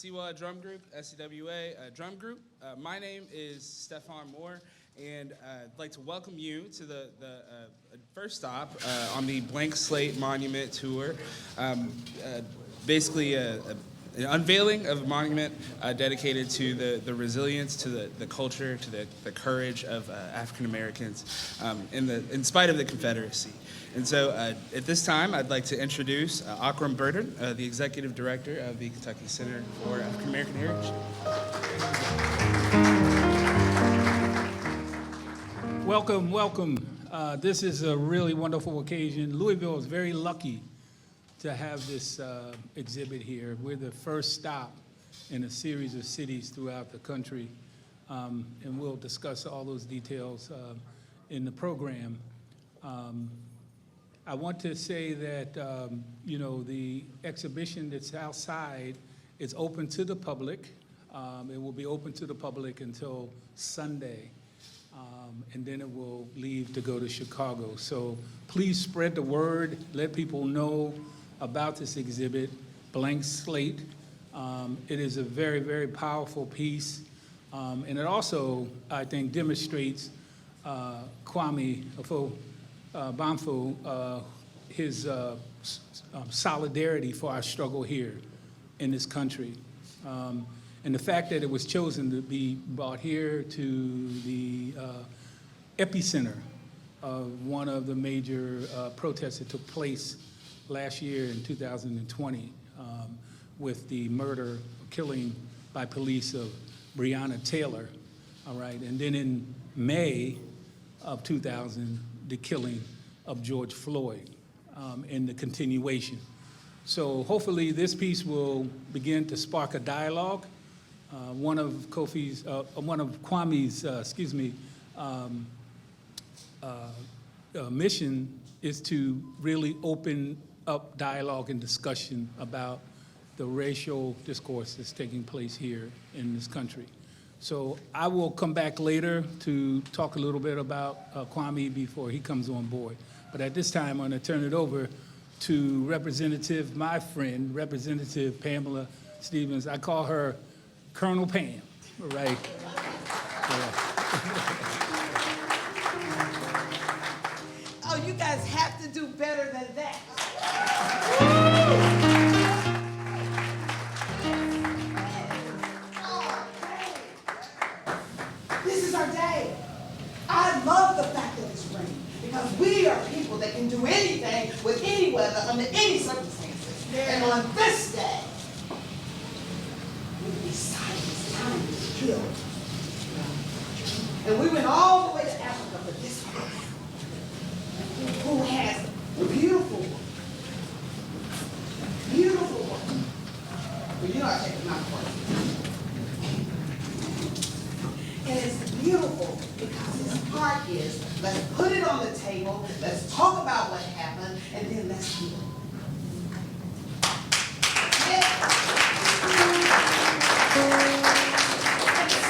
Siwa Drum Group, SCWA Drum Group. My name is Stefan Moore, and I'd like to welcome you to the first stop on the Blank Slate Monument tour. Basically, an unveiling of a monument dedicated to the resilience, to the culture, to the courage of African Americans in spite of the Confederacy. And so at this time, I'd like to introduce Akram Burden, the Executive Director of the Kentucky Center for African American Heritage. Welcome, welcome. This is a really wonderful occasion. Louisville is very lucky to have this exhibit here. We're the first stop in a series of cities throughout the country, and we'll discuss all those details in the program. I want to say that, the exhibition that's outside is open to the public. It will be open to the public until Sunday, and then it will leave to go to Chicago. So please spread the word, let people know about this exhibit, Blank Slate. It is a very, very powerful piece, and it also, I think, demonstrates Kwame Bamfo, his solidarity for our struggle here in this country. And the fact that it was chosen to be brought here to the epicenter of one of the major protests that took place last year in 2020 with the murder, killing by police of Breonna Taylor, all right? And then in May of 2000, the killing of George Floyd and the continuation. So hopefully this piece will begin to spark a dialogue. One of Kwame's, mission is to really open up dialogue and discussion about the racial discourse that's taking place here in this country. So I will come back later to talk a little bit about Kwame before he comes on board. But at this time, I'm going to turn it over to my friend, Representative Pamela Stevens. I call her Colonel Pam, right? Oh, you guys have to do better than that. This is our day. I love the fact that it's raining because we are people that can do anything with any weather under any circumstances. And on this day, we decided it's time to kill. And we went all the way to Africa for this person who has beautiful work. Beautiful work. Well, you know I take my work. And it's beautiful because his heart is, let's put it on the table, let's talk about what happened, and then let's heal. And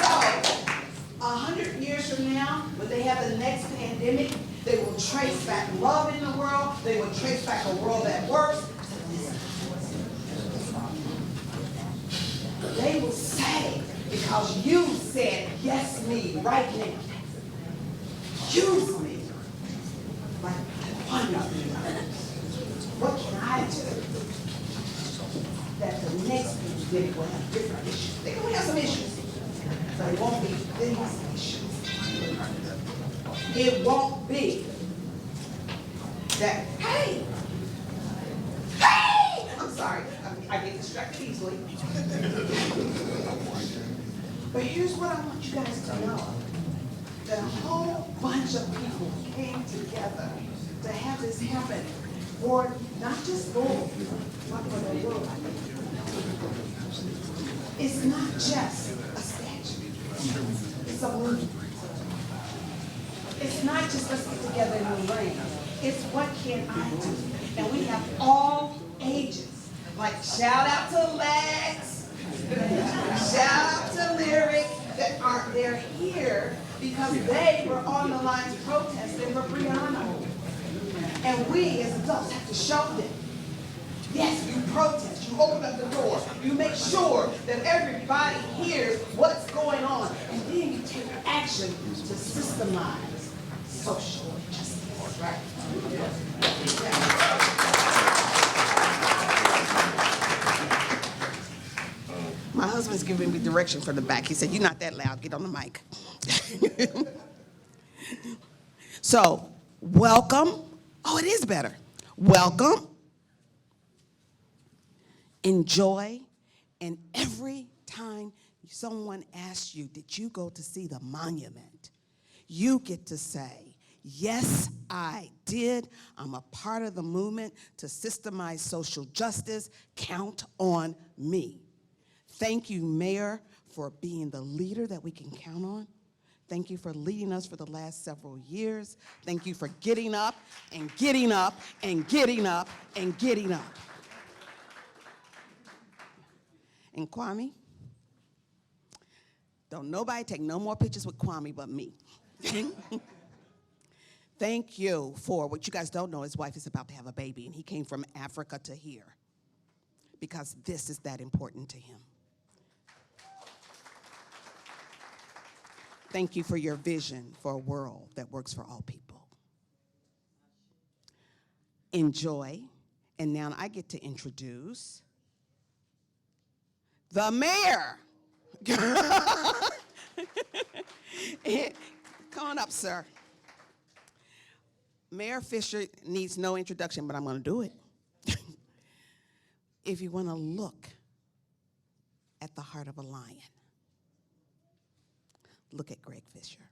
so, 100 years from now, when they have the next pandemic, they will trace back love in the world, they will trace back a world that works. They will say, because you said yes me right now. Use me like one of you. What can I do that the next pandemic will have different issues? They will have some issues, but it won't be these issues. It won't be that, hey, I'm sorry, I get distracted easily. But here's what I want you guys to know. That a whole bunch of people came together to have this happen for not just Louisville, but for the world. It's not just a statue. It's a movement. It's not just let's get together in the rain. It's what can I do? And we have all ages. Like shout out to Lex, shout out to Lyric, they're here because they were on the lines protesting for Breonna. And we as adults have to show them, yes, you protest, you open up the door. You make sure that everybody hears what's going on. And then you take action to systemize social justice, right? My husband's giving me direction from the back. He said, "You're not that loud. Get on the mic." So, welcome. Oh, it is better. Welcome. Enjoy. And every time someone asks you, "Did you go to see the monument?" you get to say, "Yes, I did. I'm a part of the movement to systemize social justice. Count on me." Thank you, Mayor, for being the leader that we can count on. Thank you for leading us for the last several years. Thank you for getting up and getting up and getting up and getting up. And Kwame, don't nobody take no more pictures with Kwame but me. Thank you for what you guys don't know. His wife is about to have a baby, and he came from Africa to here because this is that important to him. Thank you for your vision for a world that works for all people. Enjoy. And now I get to introduce the mayor. Come on up, sir. Mayor Fisher needs no introduction, but I'm going to do it. If you want to look at the heart of a lion, look at Greg Fisher.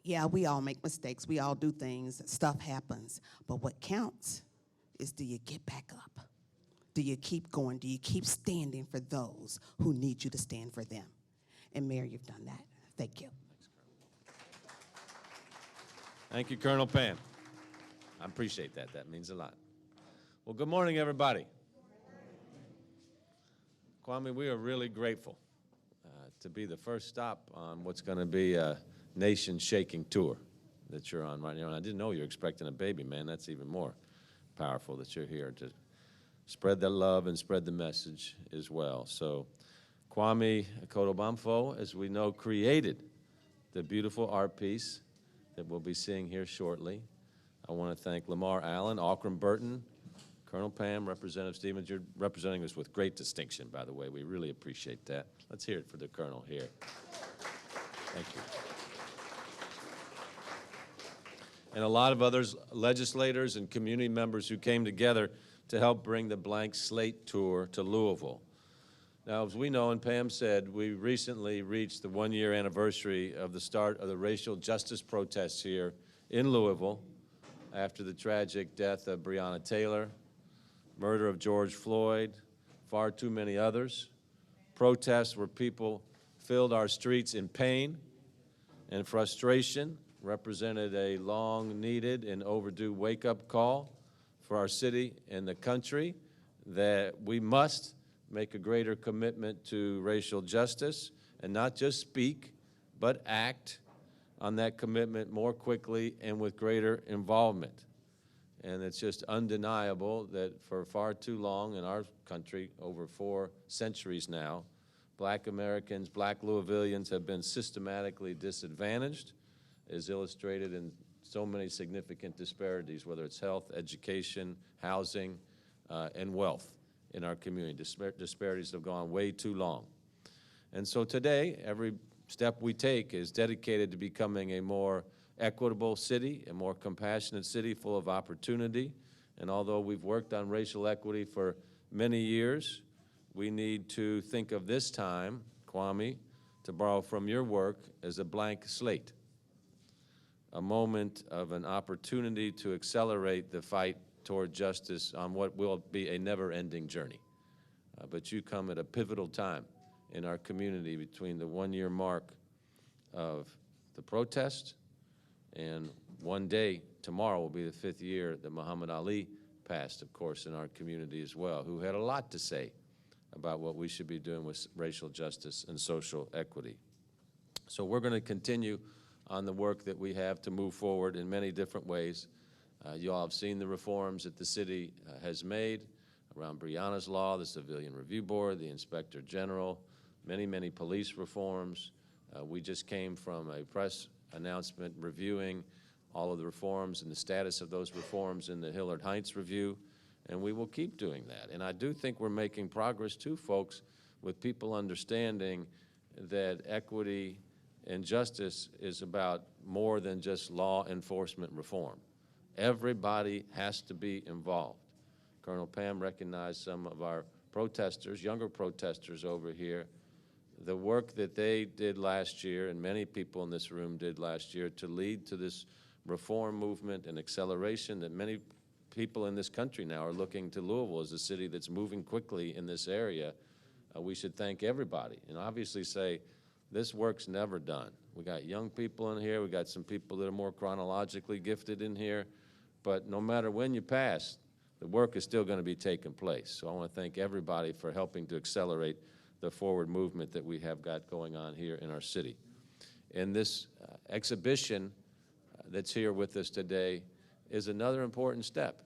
Yeah, we all make mistakes. We all do things. Stuff happens. But what counts is, do you get back up? Do you keep going? Do you keep standing for those who need you to stand for them? And Mayor, you've done that. Thank you. Thank you, Colonel Pam. I appreciate that. That means a lot. Well, good morning, everybody. Kwame, we are really grateful to be the first stop on what's going to be a nation-shaking tour that you're on right now. And I didn't know you were expecting a baby, man. That's even more powerful that you're here to spread that love and spread the message as well. So Kwame Akotobamfo, as we know, created the beautiful art piece that we'll be seeing here shortly. I want to thank Lamar Allen, Auckram Burton, Colonel Pam, Representative Stevens. You're representing us with great distinction, by the way. We really appreciate that. Let's hear it for the Colonel here. Thank you. And a lot of others, legislators and community members who came together to help bring the Blank Slate Tour to Louisville. Now, as we know, and Pam said, we recently reached the one-year anniversary of the start of the racial justice protests here in Louisville after the tragic death of Breonna Taylor, murder of George Floyd, far too many others. Protests where people filled our streets in pain and frustration represented a long-needed and overdue wake-up call for our city and the country that we must make a greater commitment to racial justice and not just speak, but act on that commitment more quickly and with greater involvement. And it's just undeniable that for far too long in our country, over 4 centuries now, Black Americans, Black Louisvillians have been systematically disadvantaged, as illustrated in so many significant disparities, whether it's health, education, housing, and wealth in our community. Disparities have gone way too long. And so today, every step we take is dedicated to becoming a more equitable city, a more compassionate city full of opportunity. And although we've worked on racial equity for many years, we need to think of this time, Kwame, to borrow from your work, as a blank slate, a moment of an opportunity to accelerate the fight toward justice on what will be a never-ending journey. But you come at a pivotal time in our community between the one-year mark of the protest and one day, tomorrow, will be the 5th year that Muhammad Ali passed, of course, in our community as well, who had a lot to say about what we should be doing with racial justice and social equity. So we're going to continue on the work that we have to move forward in many different ways. You all have seen the reforms that the city has made. around Breonna's Law, the Civilian Review Board, the Inspector General, many, many police reforms. We just came from a press announcement reviewing all of the reforms and the status of those reforms in the Hillard Heights Review, and we will keep doing that. And I do think we're making progress too, folks, with people understanding that equity and justice is about more than just law enforcement reform. Everybody has to be involved. Colonel Pam recognized some of our protesters, younger protesters over here, the work that they did last year, and many people in this room did last year, to lead to this reform movement and acceleration that many people in this country now are looking to Louisville as a city that's moving quickly in this area. We should thank everybody and obviously say, this work's never done. We got young people in here, we got some people that are more chronologically gifted in here, but no matter when you pass, the work is still going to be taking place. So I want to thank everybody for helping to accelerate the forward movement that we have got going on here in our city. And this exhibition that's here with us today is another important step,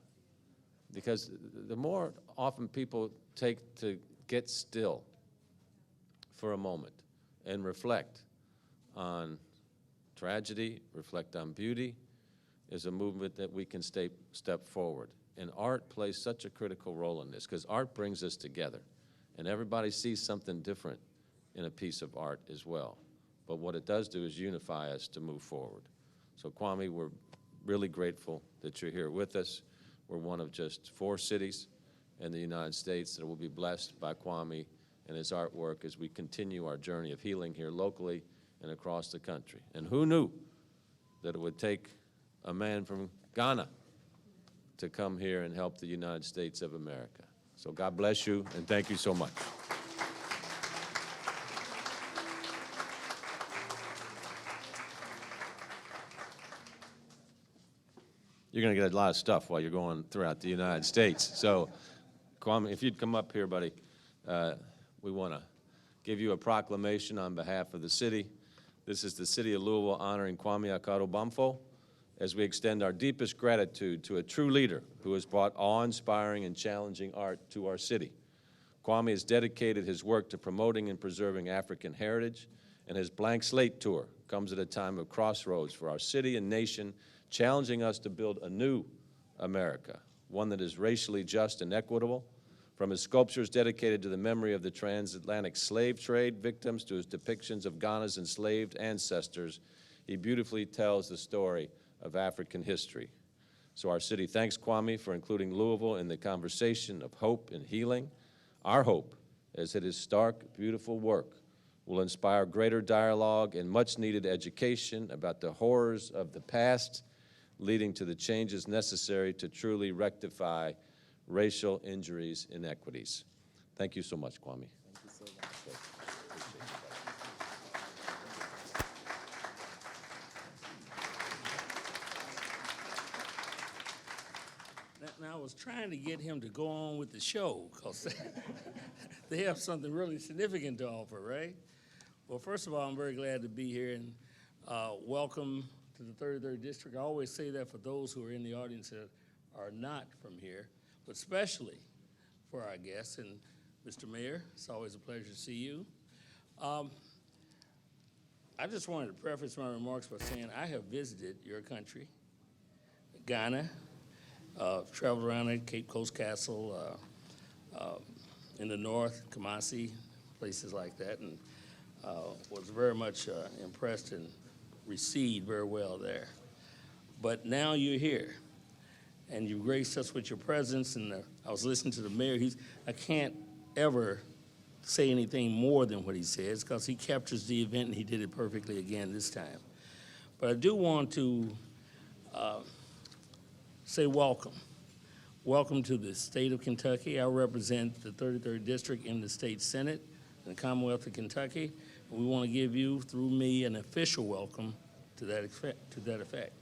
because the more often people take to get still for a moment and reflect on tragedy, reflect on beauty, is a movement that we can step forward. And art plays such a critical role in this, because art brings us together. And everybody sees something different in a piece of art as well. But what it does do is unify us to move forward. So Kwame, we're really grateful that you're here with us. We're one of just 4 cities in the United States that will be blessed by Kwame and his artwork as we continue our journey of healing here locally and across the country. And who knew that it would take a man from Ghana to come here and help the United States of America. So God bless you, and thank you so much. You're going to get a lot of stuff while you're going throughout the United States. So, Kwame, if you'd come up here, buddy, we want to give you a proclamation on behalf of the city. This is the City of Louisville honoring Kwame Akaro Bamfo, as we extend our deepest gratitude to a true leader who has brought awe-inspiring and challenging art to our city. Kwame has dedicated his work to promoting and preserving African heritage, and his Blank Slate Tour comes at a time of crossroads for our city and nation, challenging us to build a new America, one that is racially just and equitable. From his sculptures dedicated to the memory of the transatlantic slave trade victims to his depictions of Ghana's enslaved ancestors, he beautifully tells the story of African history. So our city thanks Kwame for including Louisville in the conversation of hope and healing. Our hope is that his stark, beautiful work will inspire greater dialogue and much-needed education about the horrors of the past, leading to the changes necessary to truly rectify racial injuries and inequities. Thank you so much, Kwame. Thank you so much. Now, I was trying to get him to go on with the show because they have something really significant to offer, right? Well, first of all, I'm very glad to be here, and welcome to the 33rd District. I always say that for those who are in the audience that are not from here, but especially for our guests. And Mr. Mayor, it's always a pleasure to see you. I just wanted to preface my remarks by saying I have visited your country, Ghana. Traveled around at Cape Coast Castle, in the north, Kumasi, places like that, and was very much impressed and received very well there. But now you're here, and you graced us with your presence, and I was listening to the mayor. I can't ever say anything more than what he says, because he captures the event, and he did it perfectly again this time. But I do want to say welcome. Welcome to the state of Kentucky. I represent the 33rd District in the state Senate in the Commonwealth of Kentucky. And we want to give you, through me, an official welcome to that effect.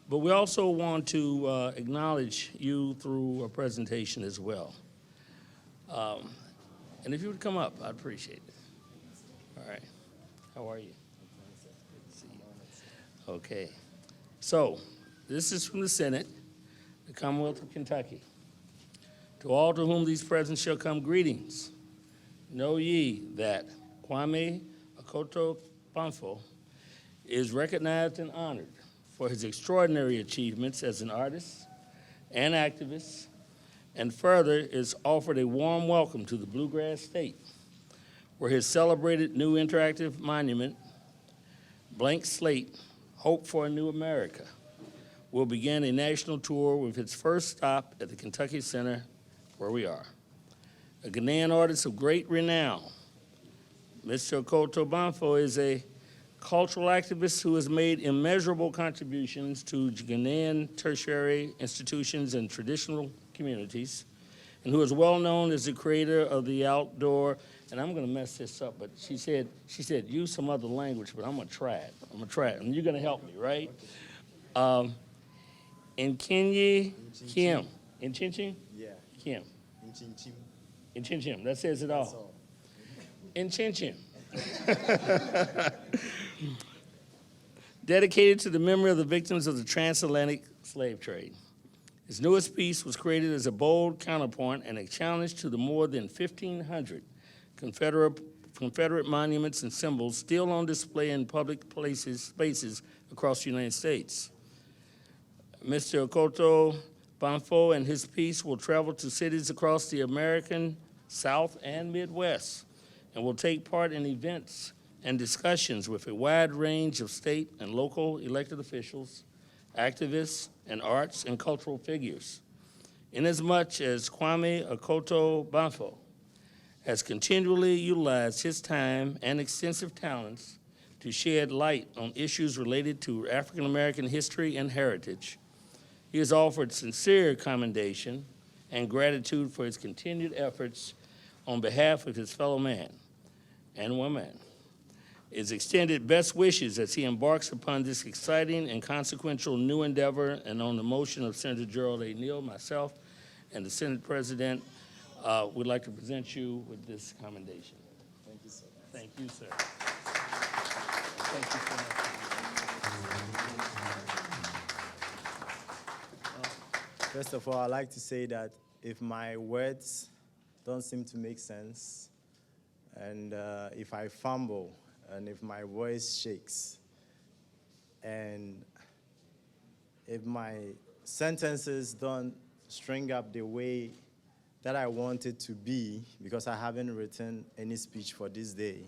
But we also want to acknowledge you through a presentation as well. And if you would come up, I'd appreciate it. All right. How are you? Good to see you. Okay. So, this is from the Senate, the Commonwealth of Kentucky. To all to whom these presents shall come, greetings. Know ye that Kwame Akoto Banfo is recognized and honored for his extraordinary achievements as an artist and activist, and further is offered a warm welcome to the Bluegrass State, where his celebrated new interactive monument, Blank Slate, Hope for a New America, will begin a national tour with its first stop at the Kentucky Center, where we are. A Ghanaian artist of great renown, Mr. Akoto Banfo is a cultural activist who has made immeasurable contributions to Ghanaian tertiary institutions and traditional communities, and who is well known as the creator of the outdoor, and I'm gonna mess this up, but she said use some other language, but I'm gonna try it, and you're gonna help me, right? In Kenya, Kim. In Chinchin? Yeah, Kim. in Chin Chin. In Chinchin, that says it all. That's all. In Chinchin. Dedicated to the memory of the victims of the transatlantic slave trade. His newest piece was created as a bold counterpoint and a challenge to the more than 1,500 Confederate monuments and symbols still on display in public spaces across the United States. Mr. Akoto Banfo and his piece will travel to cities across the American South and Midwest and will take part in events and discussions with a wide range of state and local elected officials, activists, and arts and cultural figures. Inasmuch as Kwame Akoto Banfo has continually utilized his time and extensive talents to shed light on issues related to African American history and heritage, he has offered sincere commendation and gratitude for his continued efforts on behalf of his fellow man and woman. His extended best wishes as he embarks upon this exciting and consequential new endeavor, and on the motion of Senator Gerald A. Neal, myself, and the Senate President, we'd like to present you with this commendation. Thank you so much. Thank you, sir. Thank you so much. First of all, I'd like to say that if my words don't seem to make sense, and if I fumble, and if my voice shakes, and if my sentences don't string up the way that I want it to be, because I haven't written any speech for this day,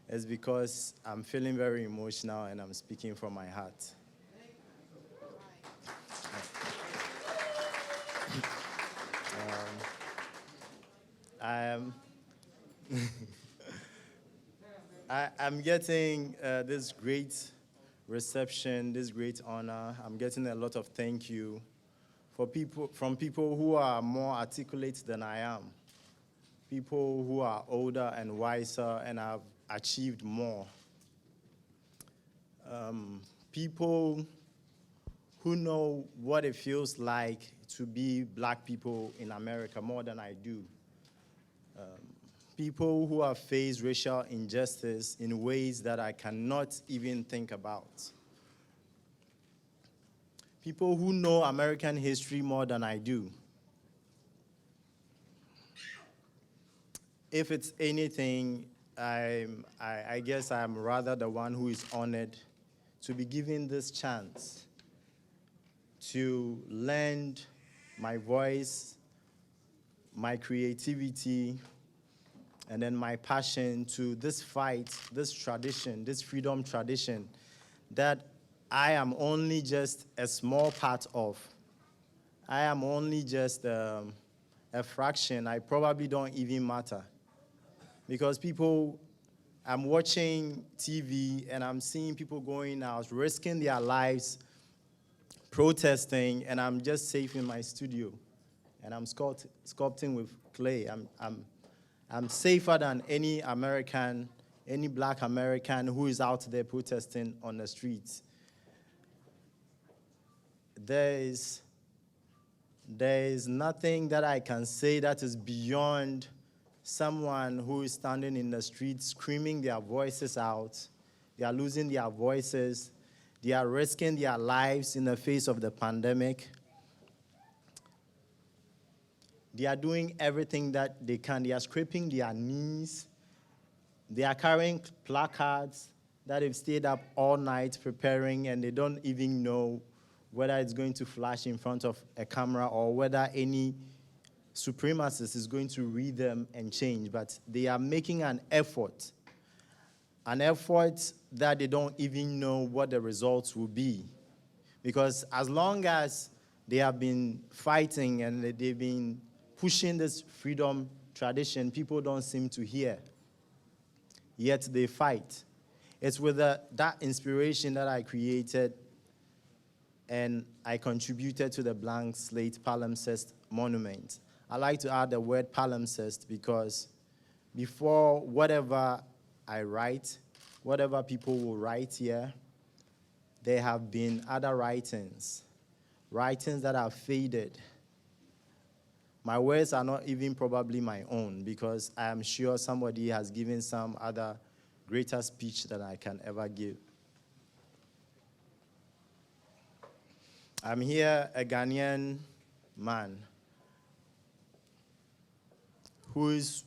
it's because I'm feeling very emotional and I'm speaking from my heart. I'm getting this great reception, this great honor. I'm getting a lot of thank you from people who are more articulate than I am, people who are older and wiser and have achieved more, people who know what it feels like to be black people in America more than I do. People who have faced racial injustice in ways that I cannot even think about. People who know American history more than I do. If it's anything, I guess I'm rather the one who is honored to be given this chance to lend my voice, my creativity, and then my passion to this fight, this tradition, this freedom tradition that I am only just a small part of. I am only just a fraction. I probably don't even matter. Because I'm watching TV and I'm seeing people going out, risking their lives, protesting, and I'm just safe in my studio. And I'm sculpting with clay. I'm safer than any American, any black American who is out there protesting on the streets. There is nothing that I can say that is beyond someone who is standing in the streets screaming their voices out. They are losing their voices. They are risking their lives in the face of the pandemic. They are doing everything that they can. They are scraping their knees. They are carrying placards that they've stayed up all night preparing, and they don't even know whether it's going to flash in front of a camera or whether any supremacist is going to read them and change. But they are making an effort that they don't even know what the results will be. Because as long as they have been fighting and they've been pushing this freedom tradition, people don't seem to hear. Yet they fight. It's with that inspiration that I created and I contributed to the Blank Slate Monument. I like to add the word palimpsest because before whatever I write, whatever people will write here, there have been other writings that have faded. My words are not even probably my own because I am sure somebody has given some other greater speech than I can ever give. I'm here, a Ghanaian man whose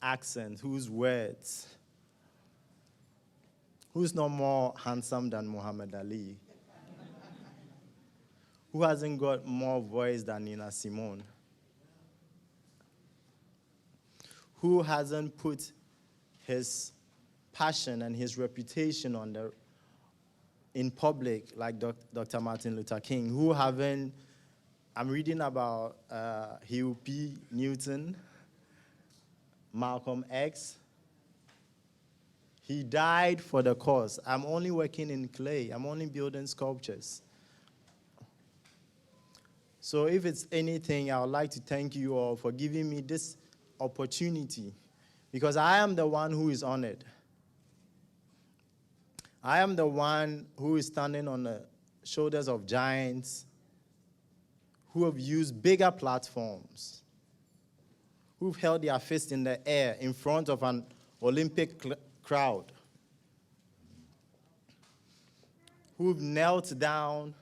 accent, whose words, who's no more handsome than Muhammad Ali, who hasn't got more voice than Nina Simone, who hasn't put his passion and his reputation in public like Dr. Martin Luther King, who haven't, I'm reading about Huey P. Newton, Malcolm X. He died for the cause. I'm only working in clay. I'm only building sculptures. So if it's anything, I would like to thank you all for giving me this opportunity because I am the one who is honored. I am the one who is standing on the shoulders of giants who have used bigger platforms, who've held their fist in the air in front of an Olympic crowd, who've knelt down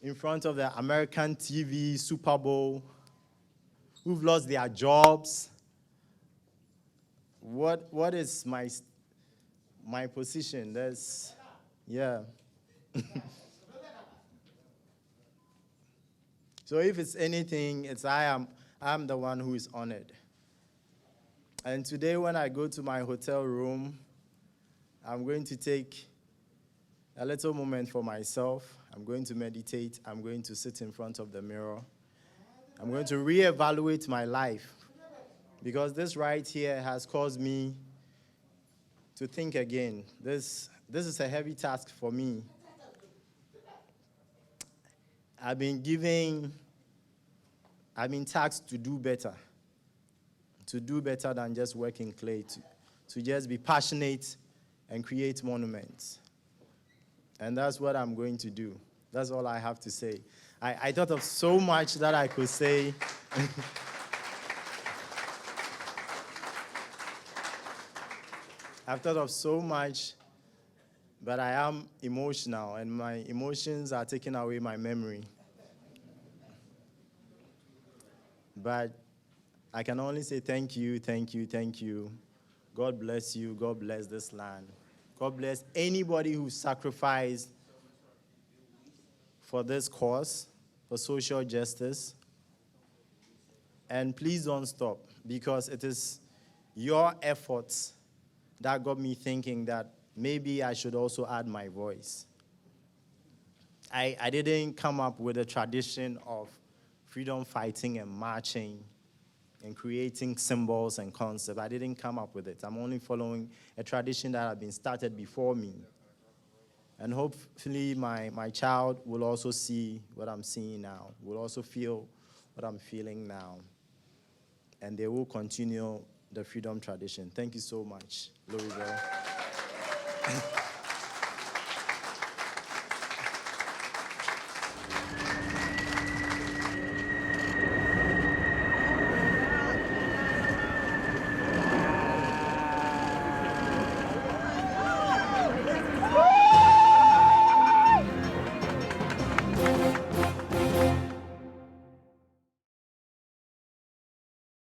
in front of the American TV Super Bowl, who've lost their jobs. What is my position? Yeah. So if it's anything, it's I'm the one who is honored. And today when I go to my hotel room, I'm going to take a little moment for myself. I'm going to meditate. I'm going to sit in front of the mirror. I'm going to reevaluate my life because this right here has caused me to think again. This is a heavy task for me. I've been tasked to do better than just work in clay, to just be passionate and create monuments. And that's what I'm going to do. That's all I have to say. I thought of so much that I could say. I've thought of so much, but I am emotional, and my emotions are taking away my memory. But I can only say thank you, thank you, thank you. God bless you. God bless this land. God bless anybody who sacrificed for this cause, for social justice. And please don't stop, because it is your efforts that got me thinking that maybe I should also add my voice. I didn't come up with a tradition of freedom fighting and marching and creating symbols and concepts. I didn't come up with it. I'm only following a tradition that had been started before me. And hopefully my child will also see what I'm seeing now, will also feel what I'm feeling now. And they will continue the freedom tradition. Thank you so much, Louisville.